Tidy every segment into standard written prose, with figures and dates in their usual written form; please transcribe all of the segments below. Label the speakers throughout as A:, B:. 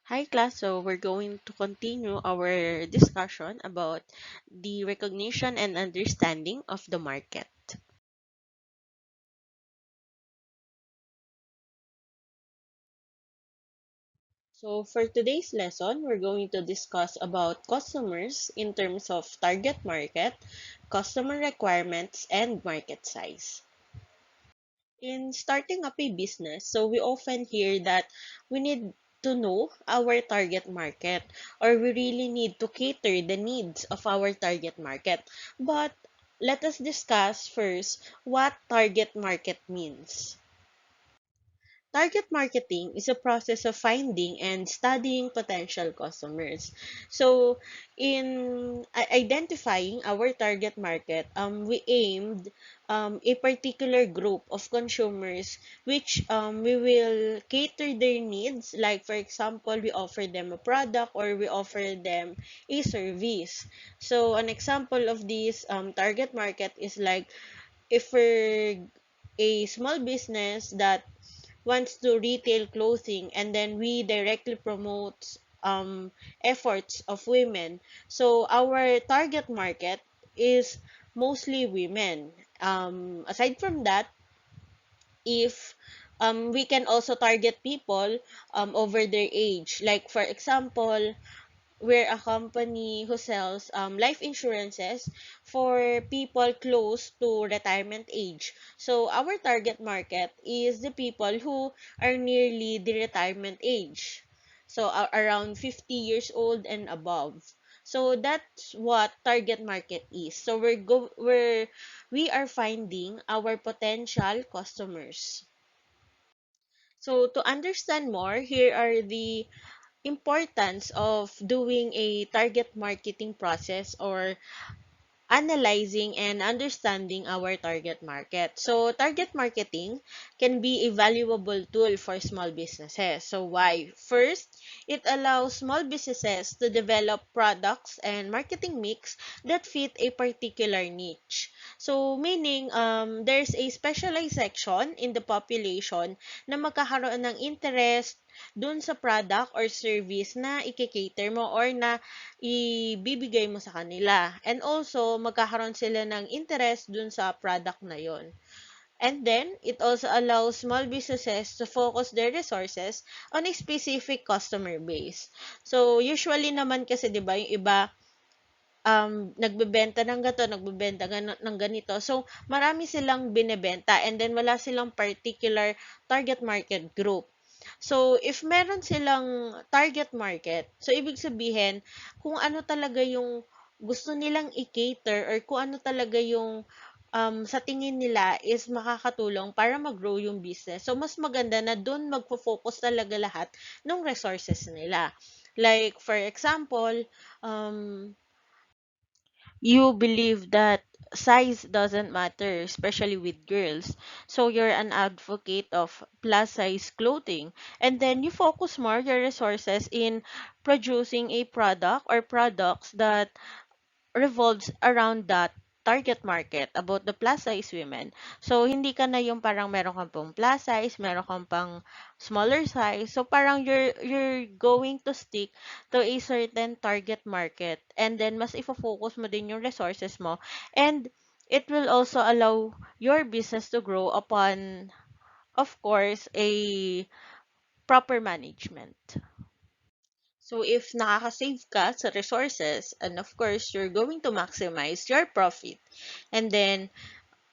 A: Hi class, so we're going to continue our discussion about the recognition and understanding of the market. So for today's lesson, we're going to discuss about customers in terms of target market, customer requirements, and market size. In starting up a business, so we often hear that we need to know our target market or we really need to cater the needs of our target market. But let us discuss first what target market means. Target marketing is a process of finding and studying potential customers. So, in identifying our target market, we aimed a particular group of consumers which we will cater their needs. Like, for example, we offer them a product or we offer them a service. So, an example of this target market is like if we're a small business that wants to retail clothing and then we directly promote efforts of women. So our target market is mostly women. Aside from that, if we can also target people over their age. Like for example, we're a company who sells life insurances for people close to retirement age. So our target market is the people who are nearly the retirement age. So around 50 years old and above. So that's what target market is. So we are finding our potential customers. So to understand more, here are the importance of doing a target marketing process or analyzing and understanding our target market. So, target marketing can be a valuable tool for small businesses. So, why? First, it allows small businesses to develop products and marketing mix that fit a particular niche. So, meaning, there's a specialized section in the population na magkakaroon ng interest dun sa product or service na i-cater mo or na ibibigay mo sa kanila. And also, magkakaroon sila ng interest dun sa product na yon. And then, it also allows small businesses to focus their resources on a specific customer base. So, usually naman kasi, di ba, yung iba, nagbebenta ng gato, ng ganito. So, marami silang binebenta and then wala silang particular target market group. So, if meron silang target market, so ibig sabihin, kung ano talaga yung gusto nilang i-cater or kung ano talaga yung sa tingin nila is makakatulong para mag-grow yung business. So, mas maganda na doon magfo-focus talaga lahat ng resources nila. Like, for example, um, you believe that size doesn't matter, especially with girls. So you're an advocate of plus size clothing. And then you focus more your resources in producing a product or products that revolves around that target market about the plus size women. So, hindi ka na yung parang meron kang pang plus size, meron kang pang smaller size. So, parang you're going to stick to a certain target market and then mas ifo-focus mo din yung resources mo and it will also allow your business to grow upon, of course, a proper management. So, if nakaka-save ka sa resources, and of course, you're going to maximize your profit. And then,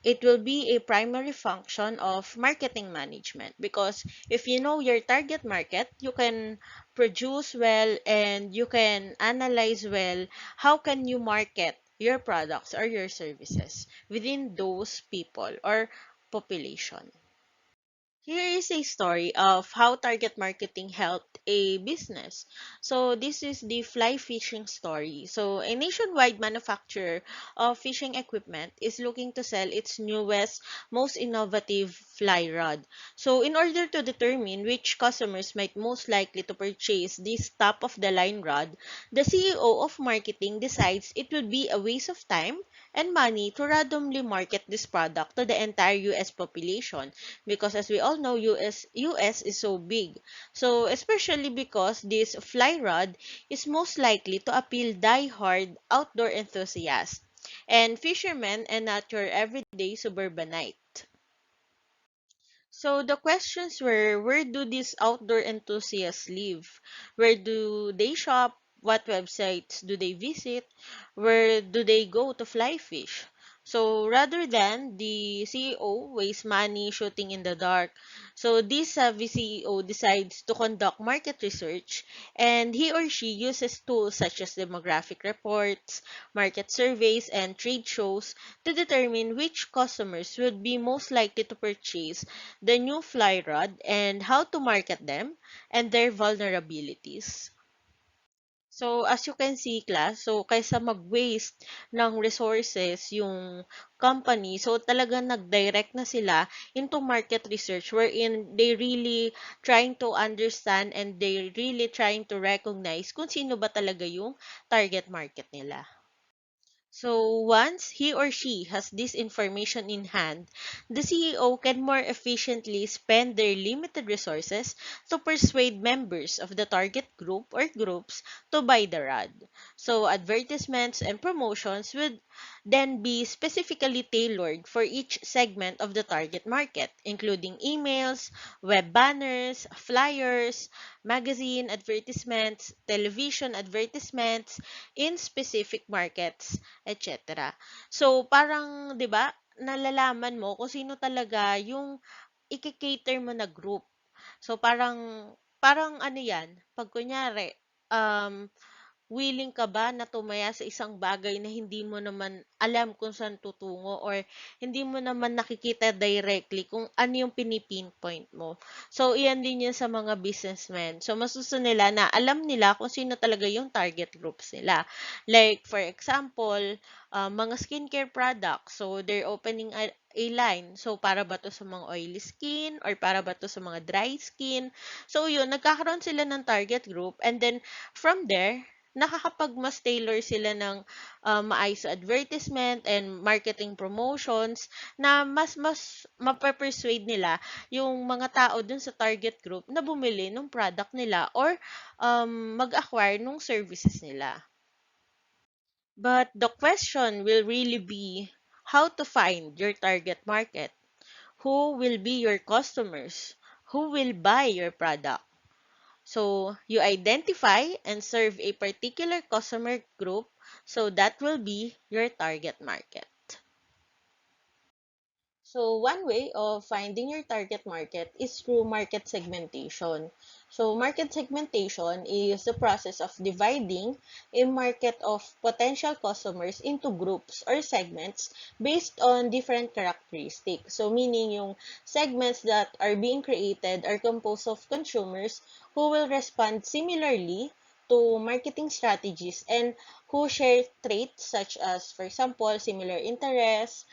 A: it will be a primary function of marketing management because if you know your target market, you can produce well and you can analyze well how can you market your products or your services within those people or population. Here is a story of how target marketing helped a business. So, this is the fly fishing story. So, a nationwide manufacturer of fishing equipment is looking to sell its newest, most innovative fly rod. So, in order to determine which customers might most likely to purchase this top of the line rod, the CEO of marketing decides it would be a waste of time and money to randomly market this product to the entire US population, because as we all know, US is so big. So especially because this fly rod is most likely to appeal die-hard outdoor enthusiasts and fishermen and not your everyday suburbanite. So the questions were, where do these outdoor enthusiasts live? Where do they shop? What websites do they visit? Where do they go to fly fish? So rather than the CEO waste money shooting in the dark, so this savvy CEO decides to conduct market research, and he or she uses tools such as demographic reports, market surveys, and trade shows to determine which customers would be most likely to purchase the new fly rod and how to market them and their vulnerabilities. So, as you can see, class, so kaysa mag-waste ng resources yung company, so talagang nag-direct na sila into market research wherein they really trying to understand and they really trying to recognize kung sino ba talaga yung target market nila. So once he or she has this information in hand, the CEO can more efficiently spend their limited resources to persuade members of the target group or groups to buy the rod. So advertisements and promotions would then be specifically tailored for each segment of the target market, including emails, web banners, flyers, magazine advertisements, television advertisements in specific markets, etc. So, parang, 'di ba, nalalaman mo kung sino talaga yung i-cater mo na group. So, parang ano 'yan, pag kunyari, um, willing ka ba na tumaya sa isang bagay na hindi mo naman alam kung saan tutungo or hindi mo naman nakikita directly kung ano yung pinipinpoint mo. So, iyan din yun sa mga businessmen. So, masusunod nila na alam nila kung sino talaga yung target groups nila. Like, for example, mga skincare products. So, they're opening a line. So, para ba to sa mga oily skin or para ba to sa mga dry skin? So, yun, nagkakaroon sila ng target group and then from there, nakakapag-mas tailor sila ng maayos na advertisement and marketing promotions na mas mape-persuade nila yung mga tao dun sa target group na bumili ng product nila or mag-acquire ng services nila. But the question will really be how to find your target market. Who will be your customers? Who will buy your product? So, you identify and serve a particular customer group, so that will be your target market. So, one way of finding your target market is through market segmentation. So, market segmentation is the process of dividing a market of potential customers into groups or segments based on different characteristics. So, meaning yung segments that are being created are composed of consumers who will respond similarly to marketing strategies and who share traits such as, for example, similar interests,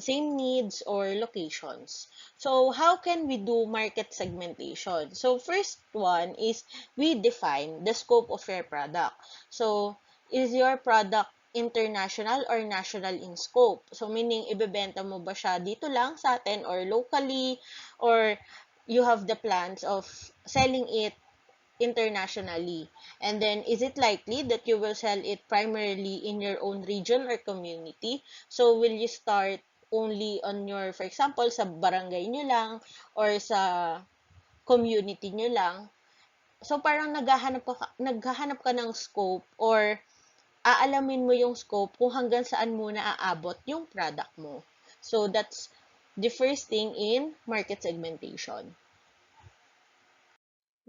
A: same needs, or locations. So, how can we do market segmentation? So, first one is we define the scope of your product. So, is your product international or national in scope? So, meaning, ibebenta mo ba siya dito lang sa atin or locally, or you have the plans of selling it internationally? And then, is it likely that you will sell it primarily in your own region or community? So, will you start only on your, for example, sa barangay nyo lang or sa community nyo lang? So, parang naghahanap ka ng scope or aalamin mo yung scope kung hanggang saan muna aabot yung product mo. So, that's the first thing in market segmentation.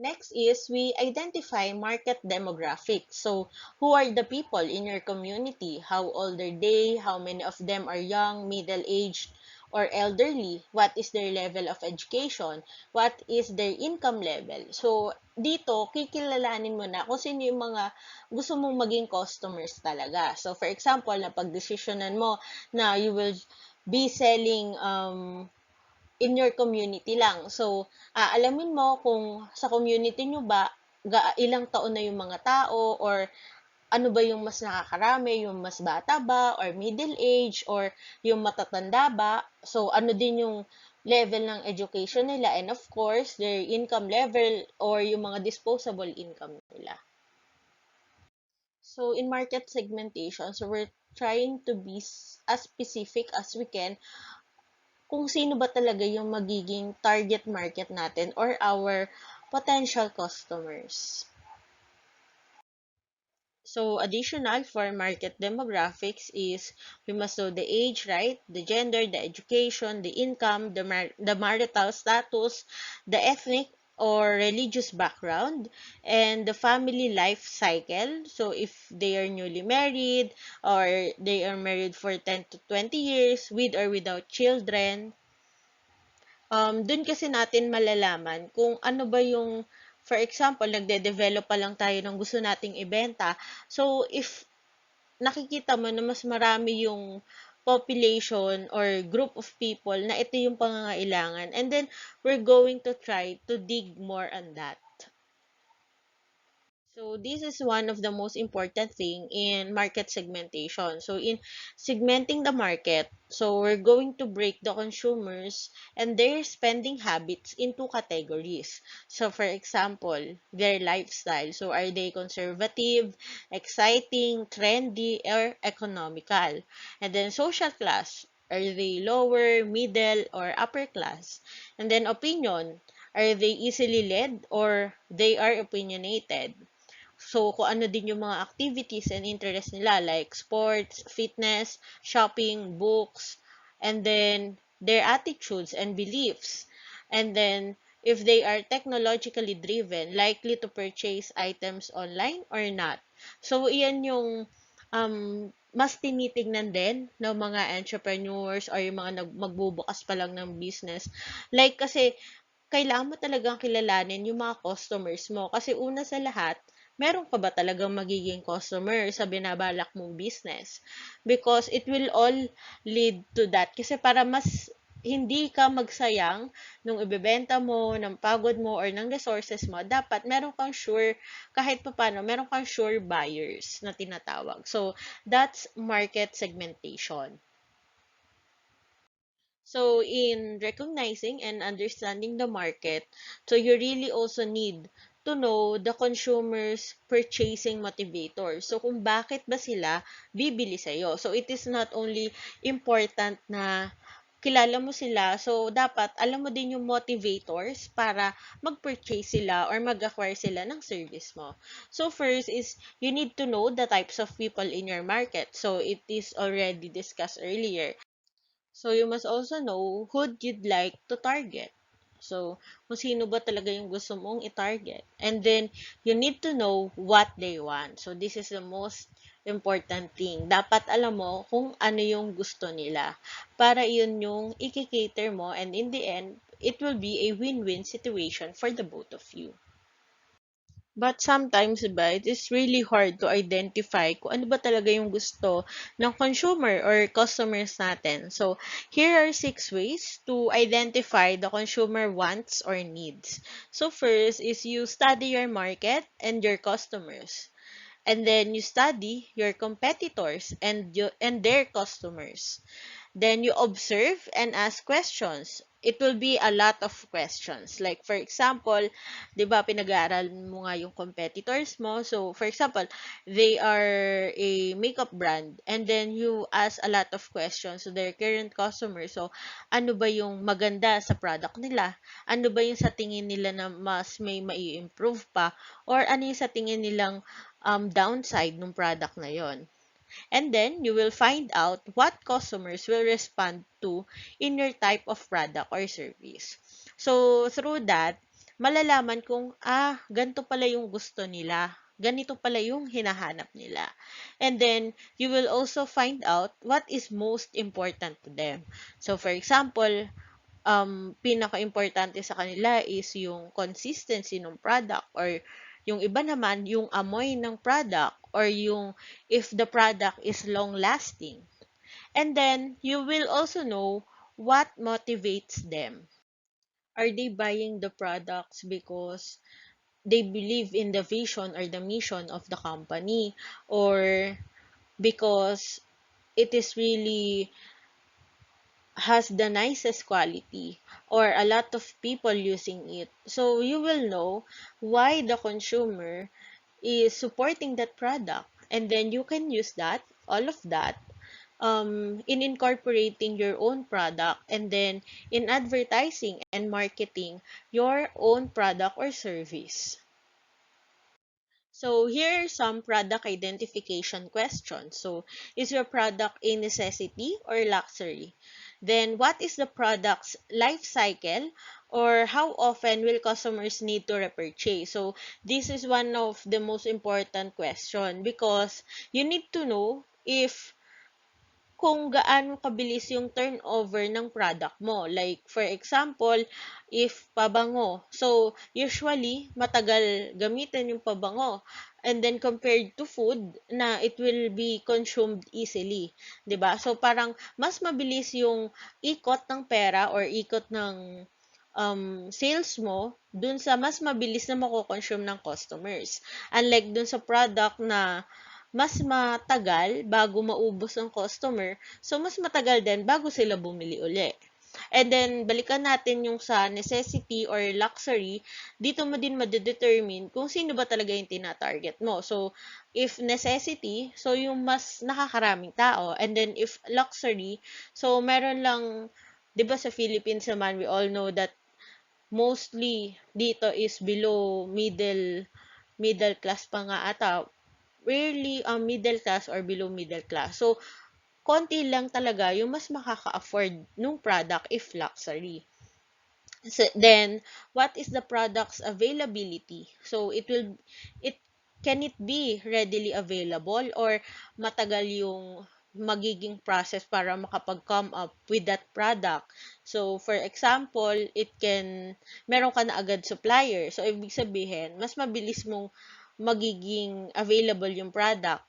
A: Next is we identify market demographics. So, who are the people in your community? How old are they? How many of them are young, middle-aged, or elderly? What is their level of education? What is their income level? So, dito, kikilalanin mo na kung sino yung mga gusto mong maging customers talaga. So, for example, na pag-desisyonan mo na you will be selling in your community lang. So, alamin mo kung sa community nyo ba, ilang taon na yung mga tao or ano ba yung mas nakakarami, yung mas bata ba, or middle age, or yung matatanda ba. So, ano din yung level ng education nila, and of course, their income level or yung mga disposable income nila. So, in market segmentation, so we're trying to be as specific as we can kung sino ba talaga yung magiging target market natin or our potential customers. So, additional for market demographics is we must know the age, right? The gender, the education, the income, the marital status, the ethnic or religious background, and the family life cycle. So, if they are newly married or they are married for 10 to 20 years with or without children, dun kasi natin malalaman kung ano ba yung, for example, nagde-develop pa lang tayo ng gusto nating ibenta. So, if nakikita mo na mas marami yung population or group of people na ito yung pangangailangan, and then we're going to try to dig more on that. So this is one of the most important thing in market segmentation. So in segmenting the market, so we're going to break the consumers and their spending habits into categories. So for example, their lifestyle. So are they conservative, exciting, trendy, or economical? And then social class. Are they lower, middle, or upper class? And then opinion. Are they easily led or they are opinionated? So, kung ano din yung mga activities and interests nila like sports, fitness, shopping, books, and then their attitudes and beliefs. And then, if they are technologically driven, likely to purchase items online or not. So, iyan yung mas tinitignan din ng mga entrepreneurs or yung mga magbubukas pa lang ng business. Like, kasi kailangan mo talagang kilalanin yung mga customers mo. Kasi una sa lahat, meron ka ba talagang magiging customer sa binabalak mong business? Because it will all lead to that. Kasi para mas hindi ka magsayang nung ibebenta mo, ng pagod mo, or ng resources mo, dapat meron kang sure, kahit paano, meron kang sure buyers na tinatawag. So, that's market segmentation. So, in recognizing and understanding the market, so you really also need to know the consumer's purchasing motivator. So, kung bakit ba sila bibili sa'yo. So, it is not only important na kilala mo sila. So, dapat alam mo din yung motivators para mag-purchase sila or mag-acquire sila ng service mo. So, first is you need to know the types of people in your market. So, it is already discussed earlier. So, you must also know who you'd like to target. So, kung sino ba talaga yung gusto mong i-target. And then, you need to know what they want. So, this is the most important thing. Dapat alam mo kung ano yung gusto nila. Para yun yung i-cater mo, and in the end, it will be a win-win situation for the both of you. But sometimes, diba, it is really hard to identify kung ano ba talaga yung gusto ng consumer or customers natin. So, here are 6 ways to identify the consumer wants or needs. So, first is you study your market and your customers. And then you study your competitors and their customers. Then you observe and ask questions. It will be a lot of questions. Like, for example, di ba, pinag-aaral mo nga yung competitors mo. So, for example, they are a makeup brand. And then, you ask a lot of questions to their current customers. So, ano ba yung maganda sa product nila? Ano ba yung sa tingin nila na mas may mai-improve pa? Or ano yung sa tingin nilang downside ng product na yon? And then, you will find out what customers will respond to in your type of product or service. So, through that, malalaman kung, ganito pala yung gusto nila. Ganito pala yung hinahanap nila. And then, you will also find out what is most important to them. So, for example, pinaka-importante sa kanila is yung consistency ng product, or yung iba naman, yung amoy ng product, or yung if the product is long-lasting. And then, you will also know what motivates them. Are they buying the products because they believe in the vision or the mission of the company, or because it is really has the nicest quality, or a lot of people using it. So you will know why the consumer is supporting that product, and then you can use that, all of that, in incorporating your own product, and then in advertising and marketing your own product or service. So here are some product identification questions. So is your product a necessity or luxury? Then what is the product's life cycle, or how often will customers need to repurchase? So this is one of the most important question, because you need to know if kung gaano kabilis yung turnover ng product mo. Like, for example, if pabango. So, usually, matagal gamitin yung pabango. And then, compared to food, na it will be consumed easily. 'Di ba? So, parang, mas mabilis yung ikot ng pera or ikot ng sales mo dun sa mas mabilis na mako-consume ng customers. Unlike dun sa product na mas matagal bago maubos ng customer, so mas matagal din bago sila bumili uli. And then, balikan natin yung sa necessity or luxury, dito mo din madedetermine kung sino ba talaga yung tina-target mo. So, if necessity, so yung mas nakakaraming tao. And then, if luxury, so meron lang, di ba sa Philippines naman, we all know that mostly dito is below middle class pa nga ata, rarely middle class or below middle class. So, konti lang talaga yung mas makaka-afford nung product if luxury. So, then, what is the product's availability? So, it can it be readily available, or matagal yung magiging process para makapag-come up with that product? So, for example, meron ka na agad supplier. So, ibig sabihin, mas mabilis mong magiging available yung product.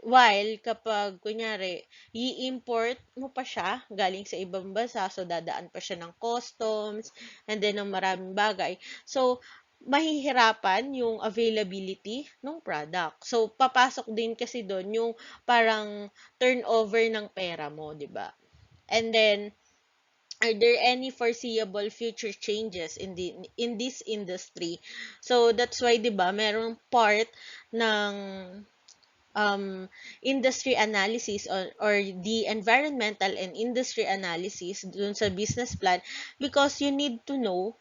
A: While kapag kunyari, i-import mo pa siya galing sa ibang bansa, so dadaan pa siya ng customs and then ng maraming bagay. So, mahihirapan yung availability ng product. So, papasok din kasi doon yung parang turnover ng pera mo, 'di ba? And then, are there any foreseeable future changes in this industry? So, that's why, 'di ba, merong part ng industry analysis, or the environmental and industry analysis dun sa business plan, because you need to know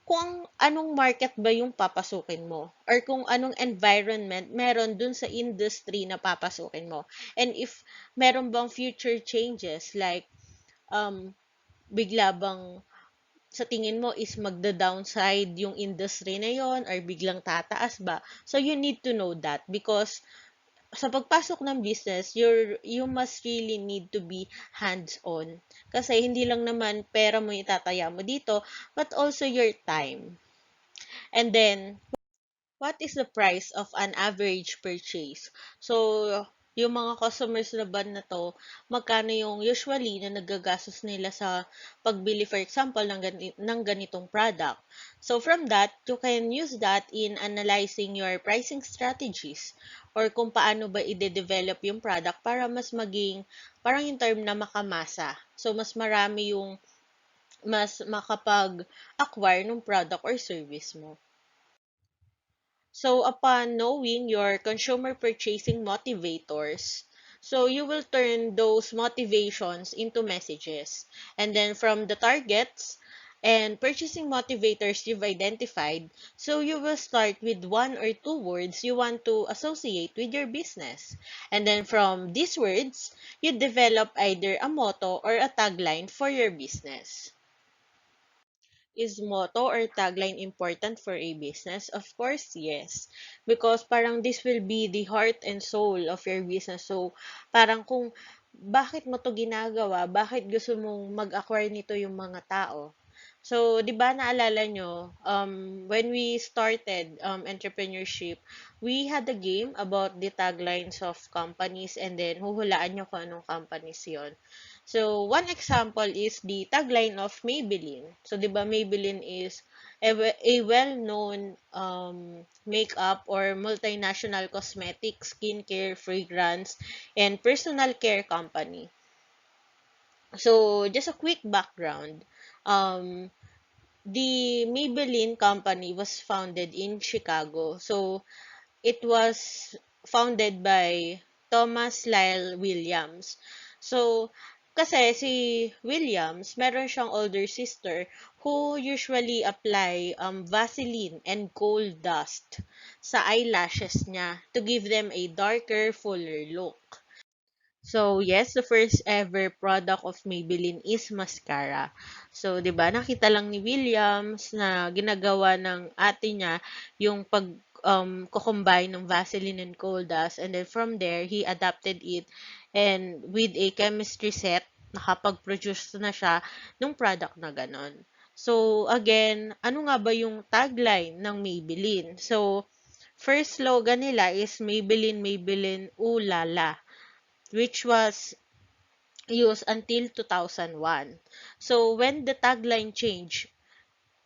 A: kung anong market ba yung papasukin mo, or kung anong environment meron dun sa industry na papasukin mo. And if meron bang future changes, like bigla bang sa tingin mo is magda-downside yung industry na yon, or biglang tataas ba? So you need to know that, because sa pagpasok ng business, you must really need to be hands-on. Kasi hindi lang naman pera mo itataya mo dito, but also your time. And then, what is the price of an average purchase? So, yung mga customers na ba na to, magkano yung usually na nagagastos nila sa pagbili, for example, ng ganitong product. So, from that, you can use that in analyzing your pricing strategies, or kung paano ba i-develop yung product para mas maging, parang yung term na makamasa. So, mas marami yung mas makapag-acquire ng product or service mo. So, upon knowing your consumer purchasing motivators, so you will turn those motivations into messages. And then from the targets and purchasing motivators you've identified, so you will start with one or two words you want to associate with your business. And then from these words, you develop either a motto or a tagline for your business. Is motto or tagline important for a business? Of course, yes. Because parang this will be the heart and soul of your business. So, parang kung bakit mo to ginagawa, bakit gusto mong mag-acquire nito yung mga tao. So, di ba naalala nyo, when we started entrepreneurship, we had a game about the taglines of companies, and then huhulaan nyo kung anong companies yon. So, one example is the tagline of Maybelline. So, 'di ba Maybelline is a well-known makeup or multinational cosmetics, skincare, fragrance, and personal care company. So, just a quick background. Um, the Maybelline company was founded in Chicago. So, it was founded by Thomas Lyle Williams. So, kasi si Williams, meron siyang older sister who usually apply Vaseline and gold dust sa eyelashes niya to give them a darker, fuller look. So, yes, the first ever product of Maybelline is mascara. So, 'di ba, nakita lang ni Williams na ginagawa ng ate niya yung pag combine ng Vaseline and coal dust, and then from there he adapted it, and with a chemistry set nakapag-produce na siya ng product na ganon. So, again, ano nga ba yung tagline ng Maybelline? So, first slogan nila is Maybelline, Maybelline, Ooh La La, which was used until 2001. So, when the tagline changed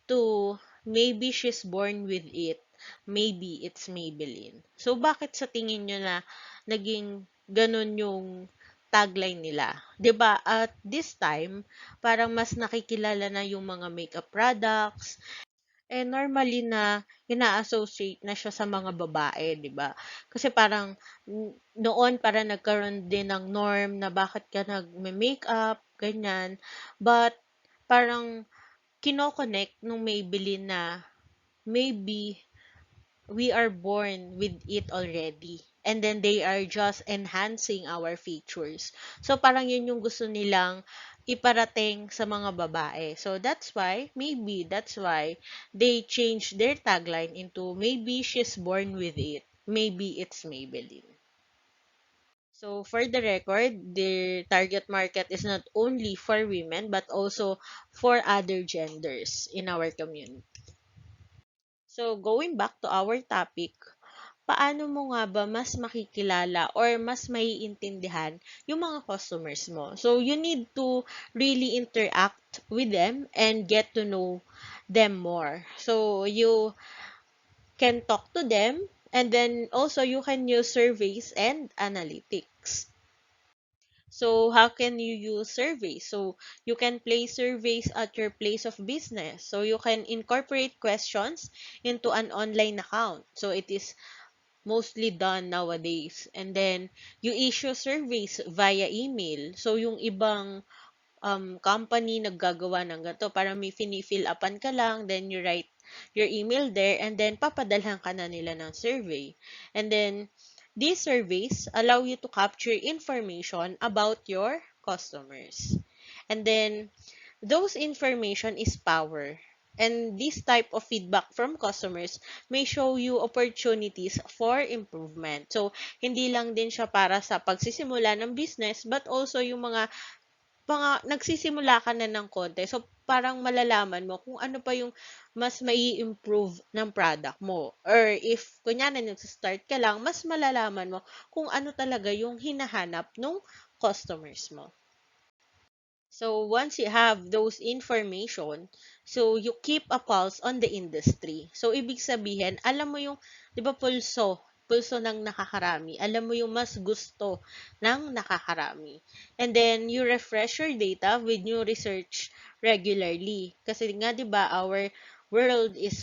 A: to maybe she's born with it, maybe it's Maybelline. So, bakit sa tingin nyo na naging ganun yung tagline nila? 'Di ba? At this time, parang mas nakikilala na yung mga makeup products, normally na ina-associate na siya sa mga babae, 'di ba? Kasi parang noon para nagkaroon din ng norm na bakit ka nagme-makeup, ganyan. But parang kino-connect nung Maybelline na maybe we are born with it already. And then they are just enhancing our features. So parang yun yung gusto nilang iparating sa mga babae. So that's why they changed their tagline into maybe she's born with it. Maybe it's Maybelline. So for the record, their target market is not only for women but also for other genders in our community. So going back to our topic, paano mo nga ba mas makikilala or mas maiintindihan yung mga customers mo? So, you need to really interact with them and get to know them more. So, you can talk to them, and then also you can use surveys and analytics. So, how can you use surveys? So, you can place surveys at your place of business. So, you can incorporate questions into an online account. So, it is mostly done nowadays. And then, you issue surveys via email. So, yung ibang company naggagawa ng ganito, para may fini-fill upan ka lang, then you write your email there, and then papadalhan ka na nila ng survey. And then, these surveys allow you to capture information about your customers. And then, those information is power. And this type of feedback from customers may show you opportunities for improvement. So, hindi lang din siya para sa pagsisimula ng business, but also yung mga nagsisimula ka na ng konti. So, parang malalaman mo kung ano pa yung mas mai-improve ng product mo. Or if, kunyari, nagsistart ka lang, mas malalaman mo kung ano talaga yung hinahanap ng customers mo. So, once you have those information, so you keep a pulse on the industry. So, ibig sabihin, alam mo yung, di ba, pulso ng nakakarami. Alam mo yung mas gusto ng nakakarami. And then, you refresh your data with new research regularly. Kasi nga, di ba, our world is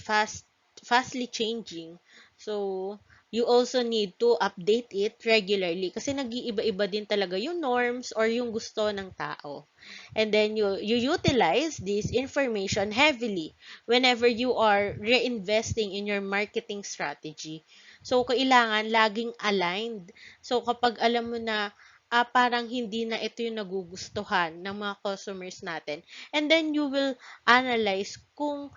A: fastly changing. So, you also need to update it regularly kasi nag-iiba-iba din talaga yung norms or yung gusto ng tao. And then you utilize this information heavily whenever you are reinvesting in your marketing strategy. So, kailangan laging aligned. So, kapag alam mo na parang hindi na ito yung nagugustuhan ng mga customers natin, and then you will analyze kung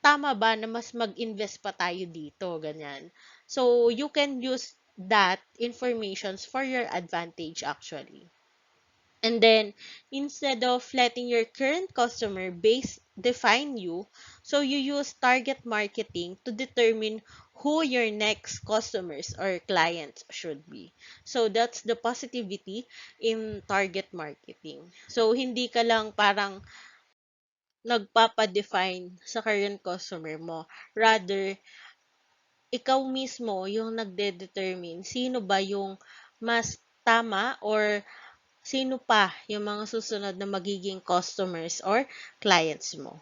A: tama ba na mas mag-invest pa tayo dito, ganyan. So, you can use that informations for your advantage actually. And then, instead of letting your current customer base define you, so you use target marketing to determine who your next customers or clients should be. So, that's the positivity in target marketing. So, hindi ka lang parang nagpapa-define sa current customer mo. Rather, ikaw mismo yung nagde-determine sino ba yung mas tama or sino pa yung mga susunod na magiging customers or clients mo.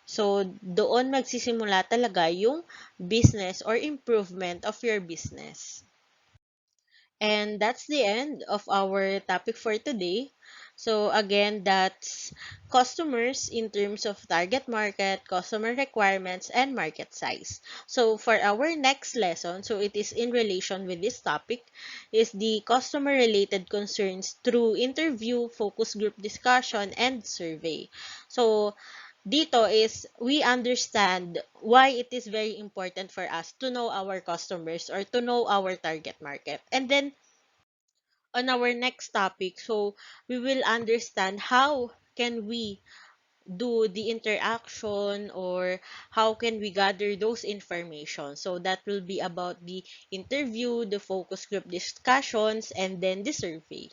A: So, doon magsisimula talaga yung business or improvement of your business. And that's the end of our topic for today. So again, that's customers in terms of target market, customer requirements, and market size. So for our next lesson, so it is in relation with this topic, is the customer related concerns through interview, focus group discussion, and survey. So dito is we understand why it is very important for us to know our customers or to know our target market. And then on our next topic, so we will understand how can we do the interaction or how can we gather those information. So that will be about the interview, the focus group discussions, and then the survey.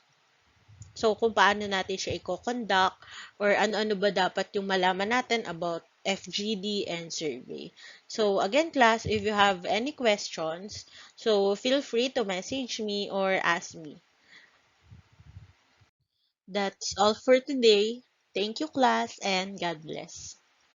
A: So, kung paano natin siya i-conduct or ano-ano ba dapat yung malaman natin about FGD and survey. So, again, class, if you have any questions, so feel free to message me or ask me. That's all for today. Thank you, class, and God bless.